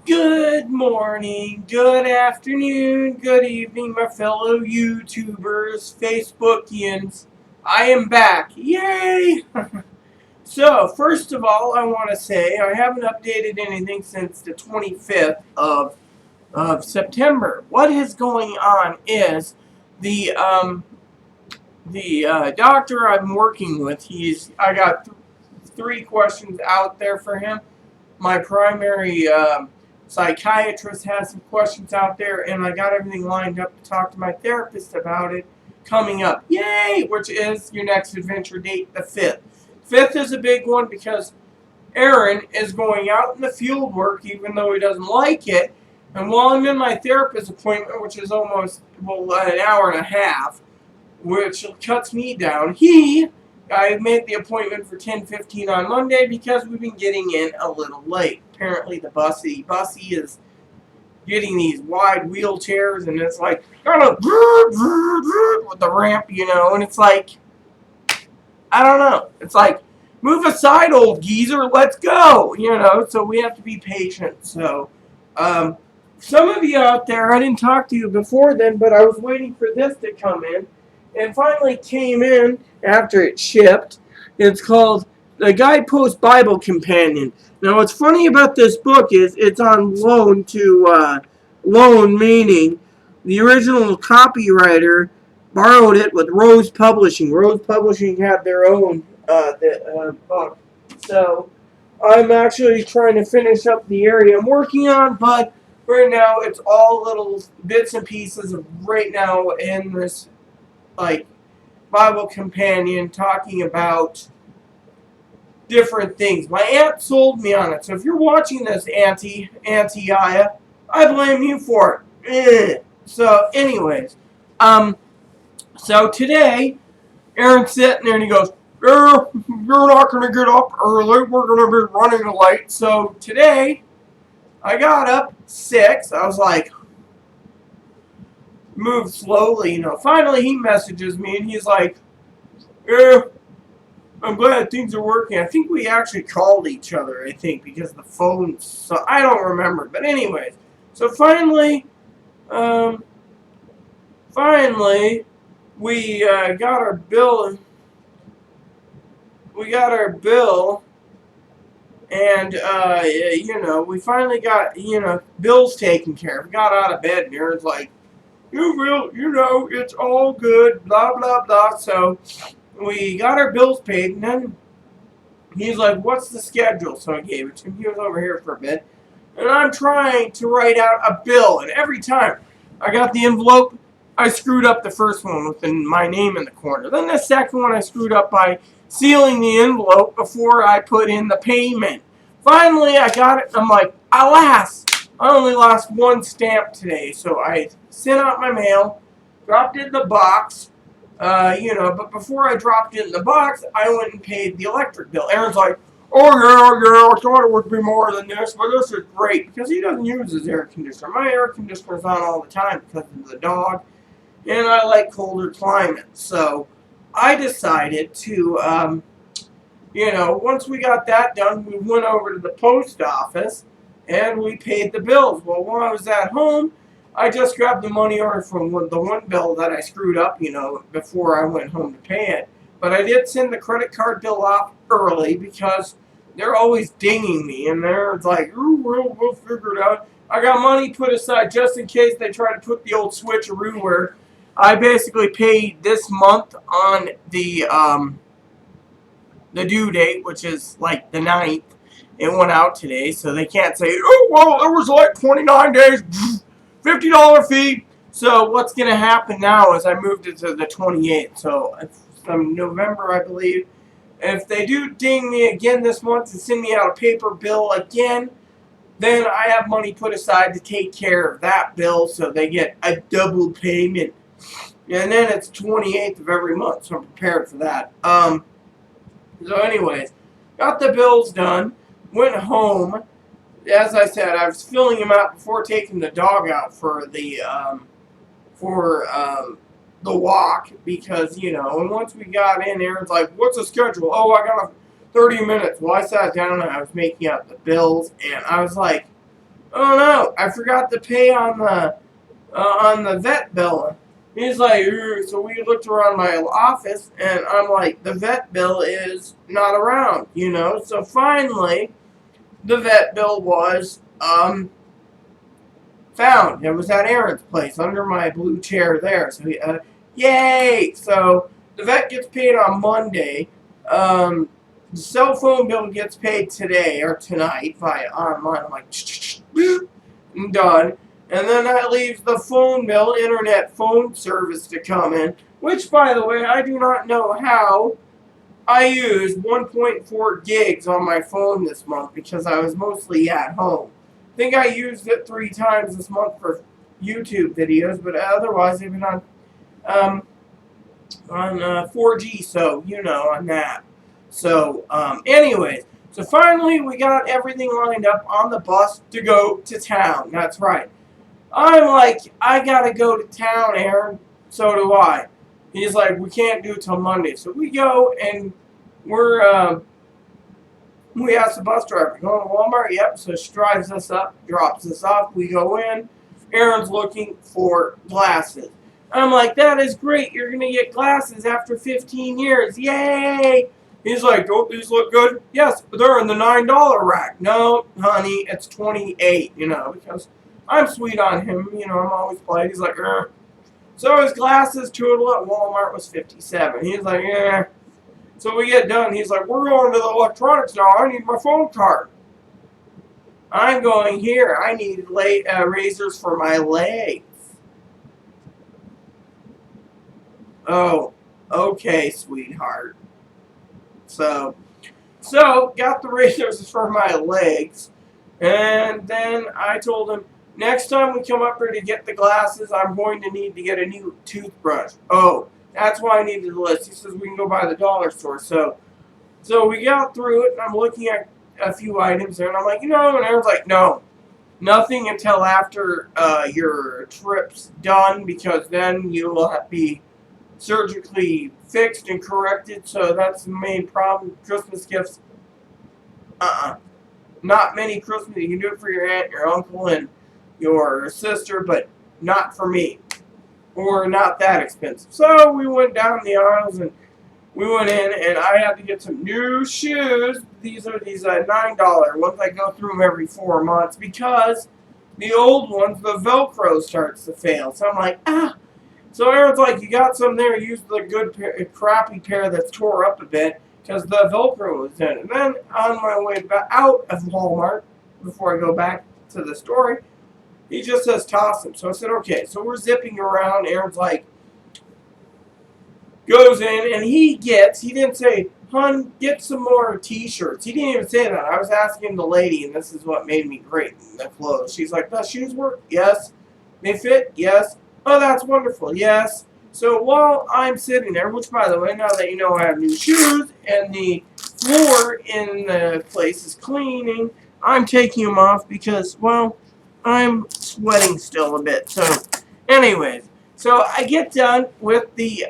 Good morning, good afternoon, good evening, my fellow YouTubers, Facebookians. I am back. Yay! So, first of all, I want to say I haven't updated anything since the 25th of September. What is going on is the doctor I'm working with, I got three questions out there for him. My primary psychiatrist has some questions out there, and I got everything lined up to talk to my therapist about it coming up. Yay! Which is your next adventure date, the 5th. 5th is a big one because Aaron is going out in the field work, even though he doesn't like it. And while I'm in my therapist appointment, which is almost, an hour and a half, which cuts me down, I made the appointment for 10:15 on Monday because we've been getting in a little late. Apparently the bussy is getting these wide wheelchairs, and it's like kind of with the ramp, and it's like, I don't know. It's like, move aside, old geezer, let's go, so we have to be patient. So some of you out there, I didn't talk to you before then, but I was waiting for this to come in, and finally came in after it shipped. It's called The Guidepost Bible Companion. Now, what's funny about this book is it's on loan to loan, meaning the original copywriter borrowed it with Rose Publishing. Rose Publishing had their own book. So I'm actually trying to finish up the area I'm working on, but right now it's all little bits and pieces of right now in this like Bible companion talking about different things. My aunt sold me on it. So if you're watching this, Auntie Aya, I blame you for it. So anyways, so today Aaron's sitting there and he goes, "You're not going to get up early. We're going to be running late." So today I got up 6. I was like, move slowly, Finally, he messages me and he's like, "Yeah, I'm glad things are working." I think we actually called each other, because the phone, so I don't remember. But anyways, so finally, we got our bill. We got our bill, and we finally got bills taken care of. Got out of bed, and Aaron's like, "You will, it's all good, blah, blah, blah." So we got our bills paid, and then he's like, "What's the schedule?" So I gave it to him. He was over here for a bit. And I'm trying to write out a bill, and every time I got the envelope, I screwed up the first one with my name in the corner. Then the second one I screwed up by sealing the envelope before I put in the payment. Finally, I got it, and I'm like, alas, I only lost one stamp today. So I sent out my mail, dropped it in the box, but before I dropped it in the box, I went and paid the electric bill. Aaron's like, "Oh, yeah, I thought it would be more than this, but this is great," because he doesn't use his air conditioner. My air conditioner's on all the time because of the dog, and I like colder climates. So I decided to, once we got that done, we went over to the post office, and we paid the bills. Well, while I was at home, I just grabbed the money order from the one bill that I screwed up, before I went home to pay it. But I did send the credit card bill off early because they're always dinging me, and they're like, "Ooh, we'll figure it out." I got money put aside just in case they try to put the old switcheroo where I basically paid this month on the due date, which is like the 9th. It went out today, so they can't say, "Oh, well, it was like 29 days, $50 fee." So what's going to happen now is I moved it to the 28th. So from November, I believe. If they do ding me again this month and send me out a paper bill again, then I have money put aside to take care of that bill, so they get a double payment. And then it's 28th of every month, so I'm prepared for that. So anyways, got the bills done, went home. As I said, I was filling them out before taking the dog out for the walk, because, and once we got in, Aaron's like, "What's the schedule?" "Oh, I got 30 minutes. Well, I sat down and I was making out the bills, and I was like, oh no, I forgot to pay on the vet bill. He's like, so we looked around my office, and I'm like, the vet bill is not around, you know. So finally, the vet bill was found. It was at Aaron's place under my blue chair there. So yay! So the vet gets paid on Monday. The cell phone bill gets paid today or tonight via online. I'm like, done. And then that leaves the phone bill, internet phone service to come in, which, by the way, I do not know how. I used 1.4 gigs on my phone this month because I was mostly at home. I think I used it 3 times this month for YouTube videos, but otherwise I've been on 4G, so you know, on that. So, anyways, so finally we got everything lined up on the bus to go to town. That's right. I'm like, I gotta go to town, Aaron. So do I. He's like, we can't do it till Monday. So we go and we ask the bus driver, going to Walmart? Yep. So she drives us up, drops us off. We go in. Aaron's looking for glasses. I'm like, that is great. You're going to get glasses after 15 years. Yay! He's like, don't these look good? Yes, they're in the $9 rack. No, honey, it's $28, you know, because I'm sweet on him. You know, I'm always polite. He's like, eh. So his glasses total at Walmart was $57. He's like, yeah. So we get done. He's like, we're going to the electronics now. I need my phone card. I'm going here. I need razors for my legs. Oh, okay, sweetheart. So got the razors for my legs. And then I told him, next time we come up here to get the glasses, I'm going to need to get a new toothbrush. Oh, that's why I needed the list. He says we can go by the dollar store. So we got through it, and I'm looking at a few items there, and I'm like, you know, and Aaron's like, no, nothing until after your trip's done, because then you'll have to be surgically fixed and corrected. So that's the main problem. Christmas gifts, not many Christmas. You can do it for your aunt, your uncle, and your sister, but not for me, or not that expensive. So we went down the aisles, and we went in, and I had to get some new shoes. These are these $9 ones. I go through them every 4 months because the old ones, the Velcro starts to fail. So I'm like, ah. So Aaron's like, you got some there. Use the good, crappy pair that's tore up a bit because the Velcro was in. And then on my way back out of Walmart, before I go back to the story, he just says, toss them. So I said, okay. So we're zipping around. Aaron's like, goes in, and he didn't say, hon, get some more t-shirts. He didn't even say that. I was asking the lady, and this is what made me great in the clothes. She's like, the shoes work? Yes. They fit? Yes. Oh, that's wonderful. Yes. So while I'm sitting there, which, by the way, now that you know I have new shoes, and the floor in the place is cleaning, I'm taking them off because, well, I'm sweating still a bit. So, anyways, so I get done with the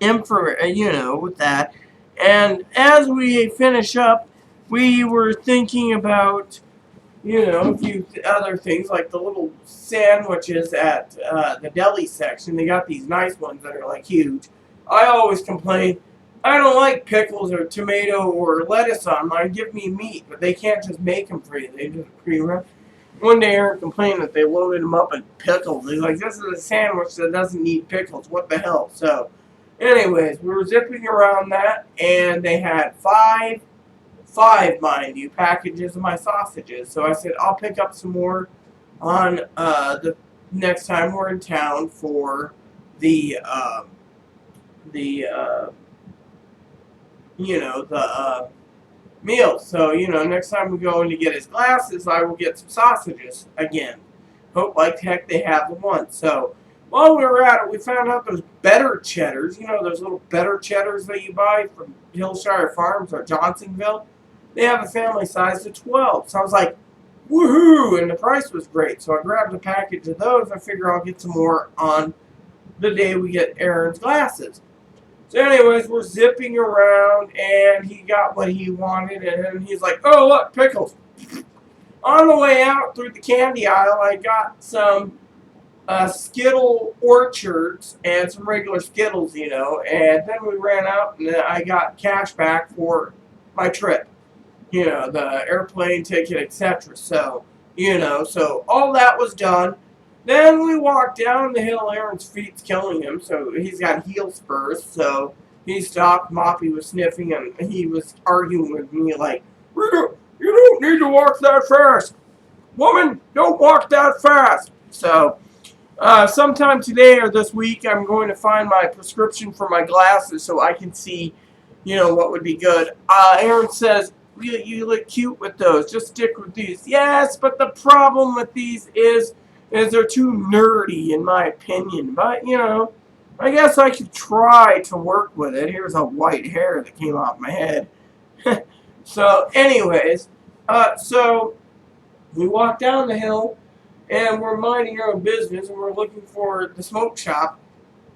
infra, you know, with that. And as we finish up, we were thinking about, you know, a few other things, like the little sandwiches at the deli section. They got these nice ones that are like huge. I always complain, I don't like pickles or tomato or lettuce on mine. Give me meat, but they can't just make them for you. They just pre-run. One day Aaron complained that they loaded them up in pickles. He's like, this is a sandwich that doesn't need pickles. What the hell? So, anyways, we were zipping around that, and they had five, mind you, packages of my sausages. So I said, I'll pick up some more on the next time we're in town for the meal. So, you know, next time we go in to get his glasses, I will get some sausages again. Hope like heck they have the one. So, while we were at it, we found out those better cheddars, you know, those little better cheddars that you buy from Hillshire Farms or Johnsonville. They have a family size of 12. So I was like, woohoo! And the price was great. So I grabbed a package of those. I figure I'll get some more on the day we get Aaron's glasses. So anyways, we're zipping around, and he got what he wanted, and then he's like, oh, look, pickles. On the way out through the candy aisle, I got some Skittle Orchards and some regular Skittles, and then we ran out, and I got cash back for my trip, the airplane ticket, etc. So, so all that was done. Then we walked down the hill. Aaron's feet's killing him, so he's got heel spurs. So he stopped. Moppy was sniffing, and he was arguing with me like, you don't need to walk that fast. Woman, don't walk that fast. So sometime today or this week, I'm going to find my prescription for my glasses so I can see, what would be good. Aaron says, you look cute with those. Just stick with these. Yes, but the problem with these is they're too nerdy, in my opinion. But, I guess I could try to work with it. Here's a white hair that came off my head. So, anyways, so we walked down the hill, and we're minding our own business, and we're looking for the smoke shop.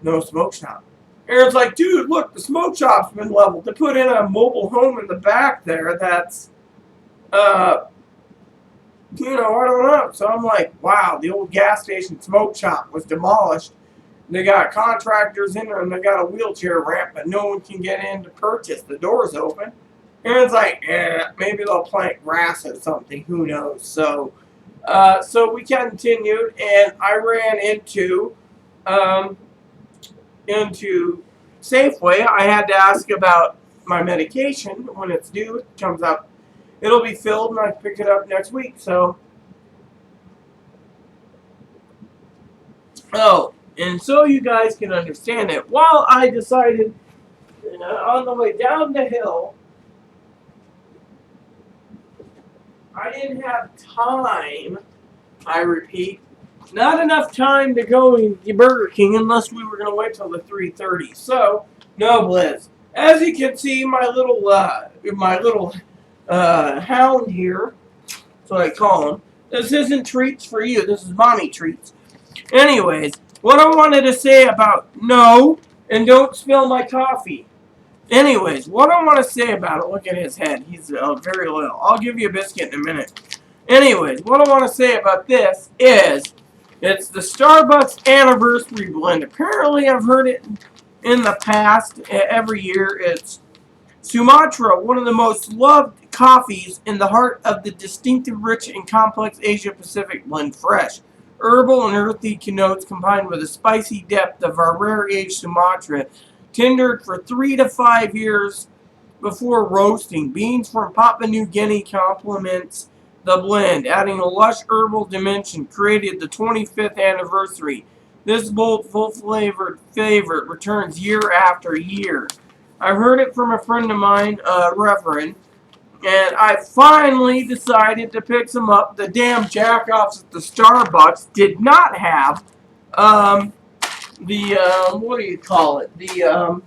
No smoke shop. Aaron's like, dude, look, the smoke shop's been leveled. They put in a mobile home in the back there that's, I don't know. So I'm like, wow, the old gas station smoke shop was demolished. They got contractors in there, and they got a wheelchair ramp, but no one can get in to purchase. The door's open. Aaron's like, maybe they'll plant grass or something. Who knows? So we continued, and I ran into Safeway. I had to ask about my medication when it's due. It comes up. It'll be filled, and I pick it up next week. So, and so you guys can understand it. While I decided, on the way down the hill, I didn't have time, I repeat, not enough time to go to Burger King unless we were going to wait till the 3:30. So, no Blizz. As you can see, my little hound here, that's what I call him. This isn't treats for you. This is mommy treats. Anyways, what I wanted to say about no, and don't spill my coffee. Anyways, what I want to say about it, look at his head. He's very little. I'll give you a biscuit in a minute. Anyways, what I want to say about this is it's the Starbucks Anniversary Blend. Apparently, I've heard it in the past. Every year, it's Sumatra, one of the most loved coffees in the heart of the distinctive, rich, and complex Asia-Pacific blend. Fresh, herbal, and earthy notes combined with a spicy depth of our rare-aged Sumatra, tendered for 3 to 5 years before roasting. Beans from Papua New Guinea complements the blend, adding a lush herbal dimension. Created the 25th anniversary. This bold, full-flavored favorite returns year after year. I heard it from a friend of mine, Reverend, and I finally decided to pick some up. The damn jackoffs at the Starbucks did not have what do you call it? The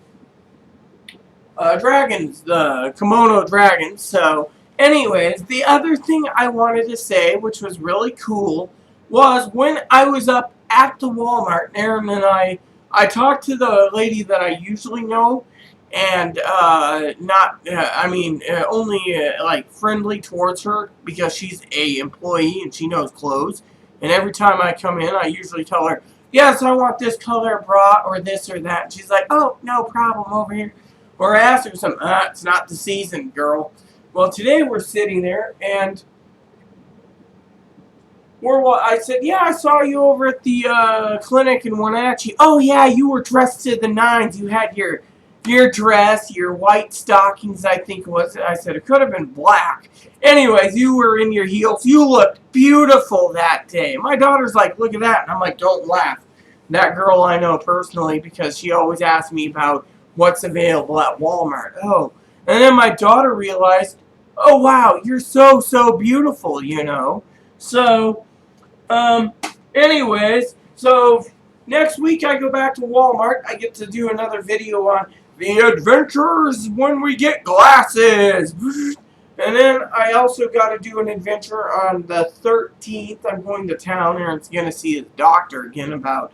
dragons, the kimono dragons. So, anyways, the other thing I wanted to say, which was really cool, was when I was up at the Walmart, Aaron and I talked to the lady that I usually know, and only like friendly towards her because she's a employee and she knows clothes. And every time I come in, I usually tell her, yes, I want this color bra or this or that. And she's like, oh, no problem, over here. Or I asked her something, it's not the season, girl. Well, today we're sitting there, and I said, yeah, I saw you over at the clinic in Wenatchee. Oh, yeah, you were dressed to the nines. You had your dress, your white stockings, I think it was. I said, it could have been black. Anyways, you were in your heels. You looked beautiful that day. My daughter's like, look at that. And I'm like, don't laugh. That girl I know personally because she always asks me about what's available at Walmart. Oh, and then my daughter realized, oh, wow, you're so, so beautiful, So, anyways, so next week I go back to Walmart. I get to do another video on the adventures when we get glasses. And then I also got to do an adventure on the 13th. I'm going to town. Aaron's going to see his doctor again about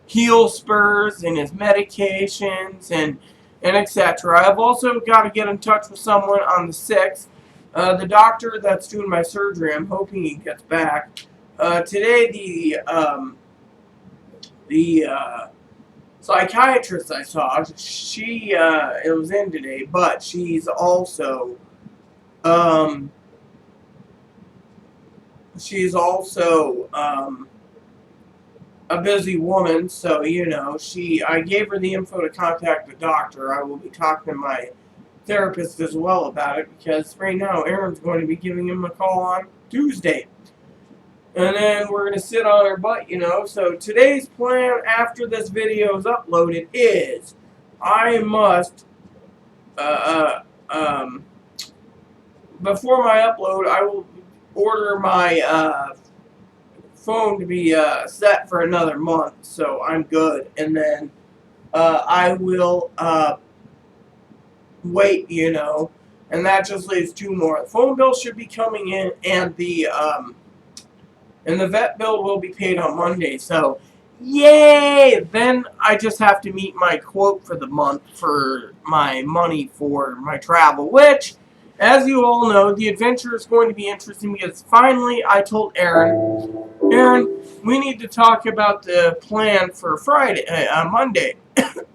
heel spurs and his medications. And and etc. I've also got to get in touch with someone on the 6th. The doctor that's doing my surgery, I'm hoping he gets back. Today, the psychiatrist I saw, it was in today, but she's also, um, a busy woman, so, I gave her the info to contact the doctor. I will be talking to my therapist as well about it, because right now Aaron's going to be giving him a call on Tuesday. And then we're going to sit on our butt, So today's plan after this video is uploaded is I must, before my upload, I will order my phone to be set for another month, so I'm good. And then I will wait, and that just leaves 2 more. The phone bill should be coming in, and the vet bill will be paid on Monday. So, yay! Then I just have to meet my quote for the month for my money for my travel, which, as you all know, the adventure is going to be interesting because finally I told Aaron, we need to talk about the plan for Monday.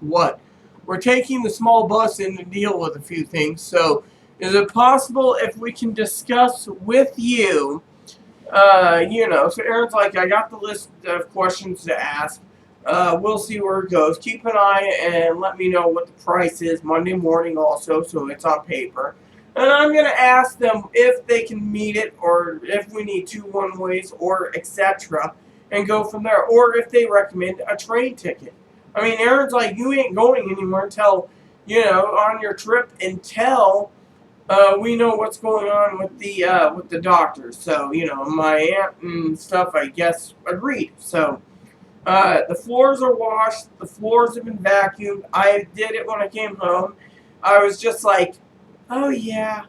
What? We're taking the small bus in to deal with a few things, so is it possible if we can discuss with you, so Aaron's like, I got the list of questions to ask. We'll see where it goes. Keep an eye and let me know what the price is Monday morning also, so it's on paper. And I'm going to ask them if they can meet it, or if we need 2 one-ways, or etc., and go from there. Or if they recommend a train ticket. I mean, Aaron's like, you ain't going anywhere until, on your trip until we know what's going on with the doctor. So, my aunt and stuff, I guess, agreed. So, the floors are washed. The floors have been vacuumed. I did it when I came home. I was just like, oh, yeah,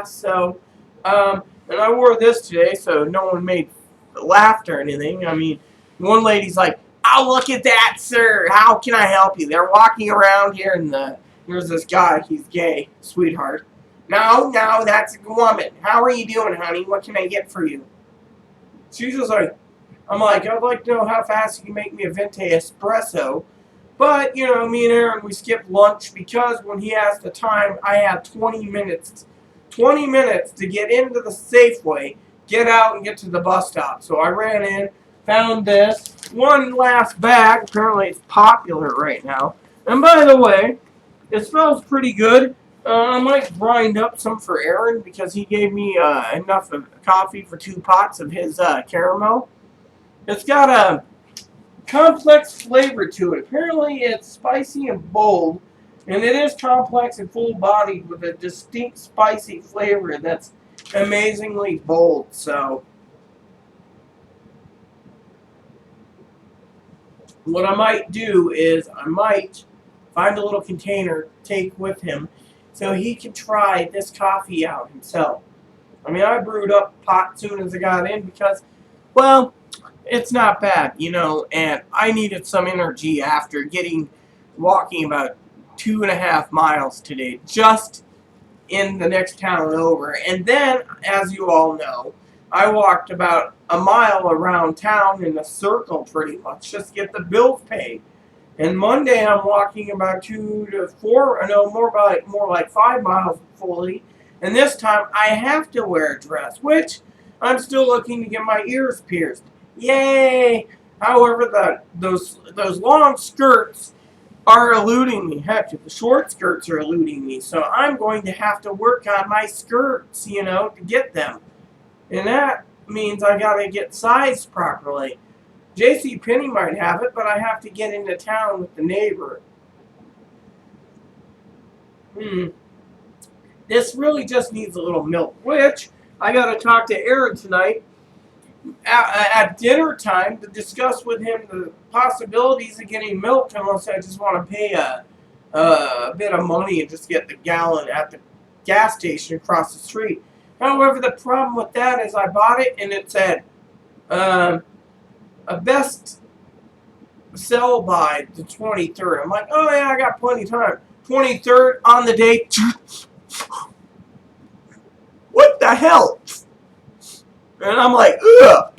so, and I wore this today, so no one made laughed or anything. I mean, one lady's like, oh, look at that, sir. How can I help you? They're walking around here, and here's this guy. He's gay, sweetheart. No, that's a woman. How are you doing, honey? What can I get for you? She's just like, I'm like, I'd like to know how fast you can make me a venti espresso. But, me and Aaron, we skipped lunch because when he asked the time, I had 20 minutes. 20 minutes to get into the Safeway, get out, and get to the bus stop. So I ran in, found this. One last bag. Apparently it's popular right now. And by the way, it smells pretty good. I might grind up some for Aaron because he gave me enough of coffee for 2 pots of his caramel. It's got a complex flavor to it. Apparently it's spicy and bold, and it is complex and full-bodied with a distinct spicy flavor that's amazingly bold. So what I might do is I might find a little container to take with him so he can try this coffee out himself. I mean, I brewed up a pot as soon as I got in because, well, it's not bad, and I needed some energy after walking about 2.5 miles today, just in the next town over. And then, as you all know, I walked about a mile around town in a circle pretty much, just to get the bills paid. And Monday I'm walking about 2 to 4, no, more like 5 miles fully. And this time I have to wear a dress, which I'm still looking to get my ears pierced. Yay! However, those long skirts are eluding me. Heck, the short skirts are eluding me. So I'm going to have to work on my skirts, to get them. And that means I gotta get sized properly. JCPenney might have it, but I have to get into town with the neighbor. This really just needs a little milk, which I gotta talk to Aaron tonight at dinner time to discuss with him the possibilities of getting milk, unless I just want to pay a bit of money and just get the gallon at the gas station across the street. However, the problem with that is I bought it and it said a best sell by the 23rd. I'm like, oh yeah, I got plenty of time. 23rd on the day. What the hell? And I'm like, ugh.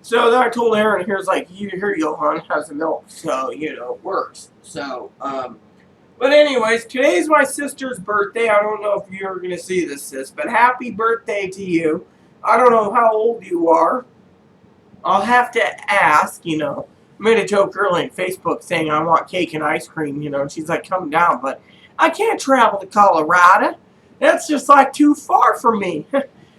So then I told Aaron, here's like, here you go, hon, have some milk. So, it works. So, but anyways, today's my sister's birthday. I don't know if you're going to see this, sis, but happy birthday to you. I don't know how old you are. I'll have to ask, I made a joke earlier on Facebook saying I want cake and ice cream, and she's like, come down, but I can't travel to Colorado. That's just like too far for me.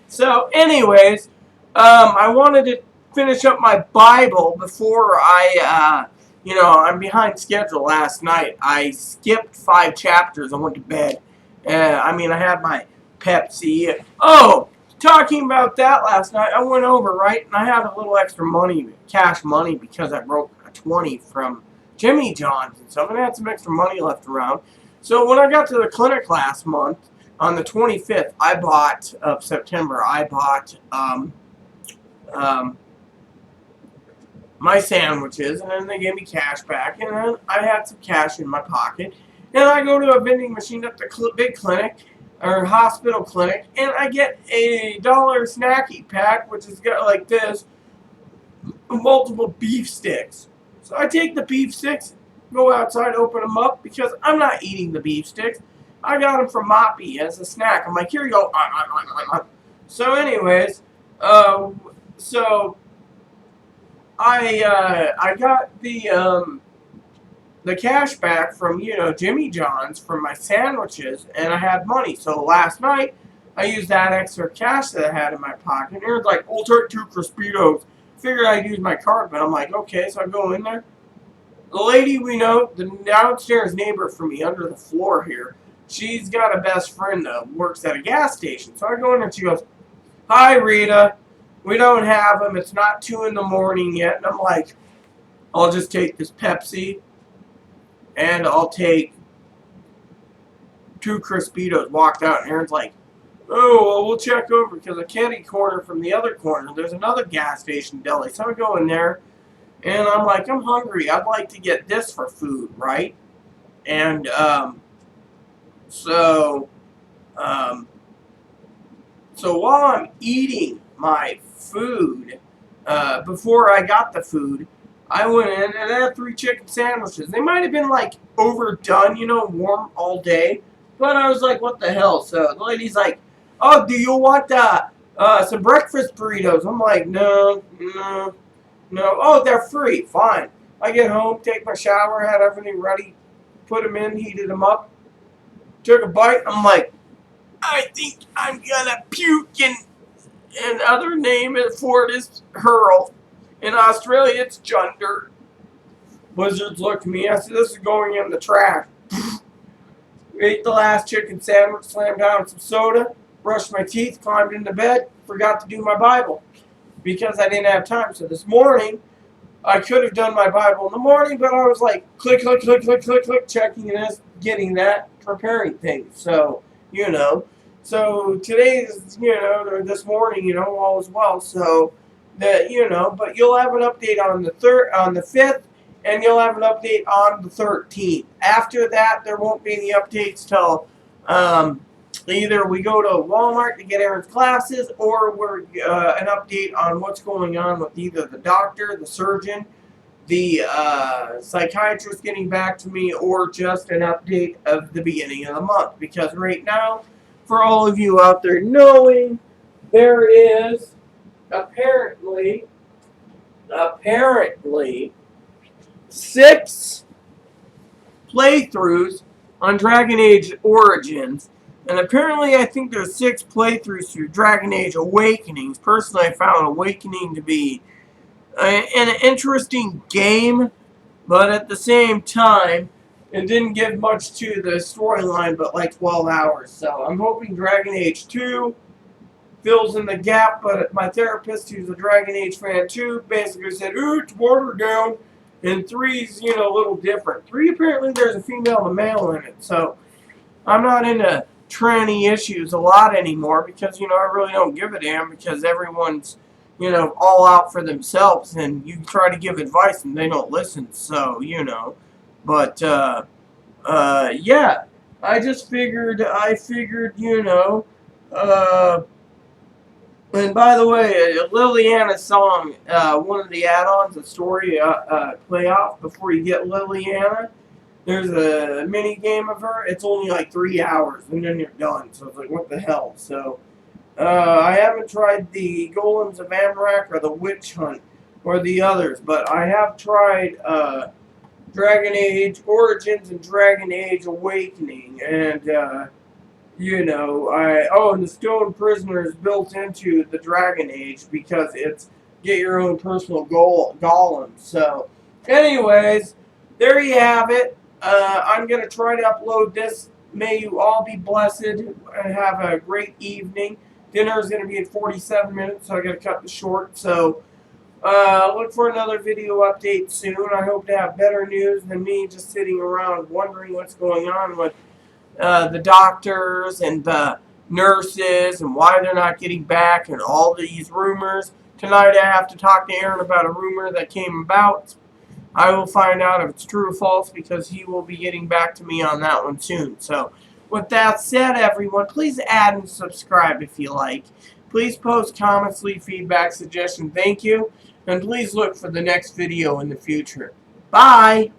So anyways, I wanted to finish up my Bible before I'm behind schedule last night. I skipped 5 chapters. I went to bed. I had my Pepsi. Oh, talking about that last night, I went over, right, and I had a little extra money, cash money, because I broke a 20 from Jimmy John's and stuff, and I had some extra money left around. So when I got to the clinic last month, on the 25th of September, I bought my sandwiches, and then they gave me cash back, and then I had some cash in my pocket, and I go to a vending machine at the big clinic, or hospital clinic, and I get a $1 snacky pack, which has got like this, multiple beef sticks. So I take the beef sticks, go outside, open them up, because I'm not eating the beef sticks. I got them from Moppy as a snack. I'm like, here you go. So anyways, so I got the cash back from, Jimmy John's for my sandwiches, and I had money. So last night, I used that extra cash that I had in my pocket. And it was like, I'll take 2 Crispitos. Figured I'd use my card, but I'm like, okay, so I go in there. The lady we know, the downstairs neighbor for me under the floor here, she's got a best friend that works at a gas station. So I go in there and she goes, hi, Rita. We don't have them. It's not 2 in the morning yet. And I'm like, I'll just take this Pepsi. And I'll take 2 Crispitos. Walked out, and Aaron's like, oh, well, we'll check over, because a kitty corner from the other corner, there's another gas station deli. So I go in there, and I'm like, I'm hungry. I'd like to get this for food, right? And so while I'm eating my food, before I got the food, I went in and I had 3 chicken sandwiches. They might have been like overdone, warm all day. But I was like, what the hell? So the lady's like, oh, do you want some breakfast burritos? I'm like, no. Oh, they're free. Fine. I get home, take my shower, had everything ready, put them in, heated them up, took a bite. I'm like, I think I'm gonna puke. And other name for it is Hurl. In Australia, it's Junder. Wizards looked at me. I said, this is going in the trash. Ate the last chicken sandwich, slammed down some soda, brushed my teeth, climbed into bed, forgot to do my Bible because I didn't have time. So this morning, I could have done my Bible in the morning, but I was like, click, checking this, getting that, preparing things. So, So today's, this morning, all is well. So that, but you'll have an update on the 5th, and you'll have an update on the 13th. After that, there won't be any updates till either we go to Walmart to get Aaron's classes, or we're an update on what's going on with either the doctor, the surgeon, the psychiatrist getting back to me, or just an update of the beginning of the month. Because right now, for all of you out there knowing, there is apparently 6 playthroughs on Dragon Age Origins, and apparently I think there's 6 playthroughs through Dragon Age Awakenings. Personally, I found Awakening to be an interesting game, but at the same time, it didn't give much to the storyline but like 12 hours. So I'm hoping Dragon Age 2 fills in the gap, but my therapist, who's a Dragon Age fan too, basically said, ooh, it's watered down. And 3's, a little different. 3, apparently there's a female and a male in it. So I'm not into tranny issues a lot anymore because, I really don't give a damn because everyone's, you know, all out for themselves, and you try to give advice and they don't listen. So, you know, but yeah, I figured, you know, uh, and by the way, Liliana song, one of the add-ons, a story playoff before you get Liliana. There's a mini game of her. It's only like 3 hours, and then you're done. So it's like, what the hell? So I haven't tried the Golems of Amarak or the Witch Hunt or the others, but I have tried Dragon Age Origins and Dragon Age Awakening, and you know, and the Stone Prisoner is built into the Dragon Age because it's get your own personal golem. So, anyways, there you have it. I'm gonna try to upload this. May you all be blessed and have a great evening. Dinner is gonna be in 47 minutes, so I gotta cut this short. So, look for another video update soon. I hope to have better news than me just sitting around wondering what's going on with the doctors and the nurses and why they're not getting back and all these rumors. Tonight I have to talk to Aaron about a rumor that came about. I will find out if it's true or false because he will be getting back to me on that one soon. So, with that said, everyone, please add and subscribe if you like. Please post comments, leave feedback, suggestions. Thank you. And please look for the next video in the future. Bye!